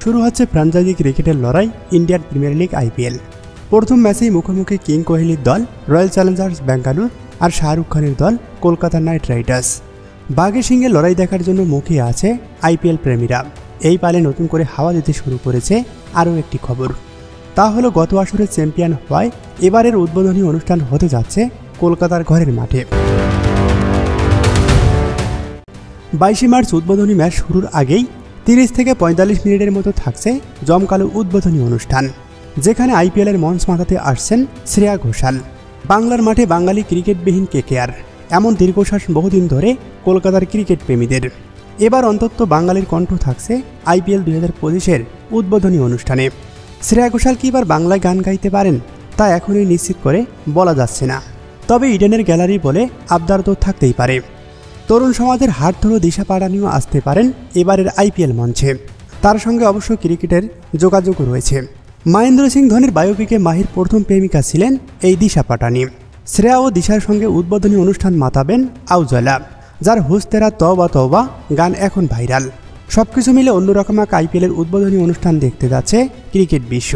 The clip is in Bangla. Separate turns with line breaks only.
শুরু হচ্ছে ফ্র্যাঞ্চাইজি ক্রিকেটের লড়াই ইন্ডিয়ান প্রিমিয়ার লিগ আইপিএল। প্রথম ম্যাচেই মুখোমুখি কিং কোহলির দল রয়্যাল চ্যালেঞ্জার্স ব্যাঙ্গালোর আর শাহরুখ খানের দল কলকাতা নাইট রাইডার্স। বাঘে সিংহে লড়াই দেখার জন্য মুখিয়ে আছে আইপিএল প্রেমীরা। এই পালে নতুন করে হাওয়া দিতে শুরু করেছে আরও একটি খবর, তা হলো গত আসরে চ্যাম্পিয়ন হওয়ায় এবারের উদ্বোধনী অনুষ্ঠান হতে যাচ্ছে কলকাতার ঘরের মাঠে। 22 মার্চ উদ্বোধনী ম্যাচ শুরুর আগেই 30 থেকে 45 মিনিটের মতো থাকছে জমকালো উদ্বোধনী অনুষ্ঠান, যেখানে আইপিএলের মঞ্চ মাথাতে আসছেন শ্রেয়া ঘোষাল। বাংলার মাঠে বাঙালি ক্রিকেটবিহীন কেকেআর, এমন দীর্ঘশ্বাস বহুদিন ধরে কলকাতার ক্রিকেট প্রেমীদের। এবার অন্তত বাঙালির কণ্ঠ থাকছে আইপিএল 2025-এর উদ্বোধনী অনুষ্ঠানে। শ্রেয়া ঘোষাল কি এবার বাংলায় গান গাইতে পারেন তা এখনই নিশ্চিত করে বলা যাচ্ছে না, তবে ইডেনের গ্যালারি বলে আবদার তো থাকতেই পারে। তরুণ সমাজের হাত ধরে দিশা পাড়ানিও আসতে পারেন এবারের আইপিএল মঞ্চে। তার সঙ্গে অবশ্য ক্রিকেটের যোগাযোগও রয়েছে। মহেন্দ্র সিং ধোনির বায়োপিকে মাহির প্রথম প্রেমিকা ছিলেন এই দিশা পাটানি। শ্রেয়া ও দিশার সঙ্গে উদ্বোধনী অনুষ্ঠান মাতাবেন আউজলা, যার হুস তেরা তওবা তওবা গান এখন ভাইরাল। সবকিছু মিলে অন্যরকম এক আইপিএলের উদ্বোধনী অনুষ্ঠান দেখতে যাচ্ছে ক্রিকেট বিশ্ব।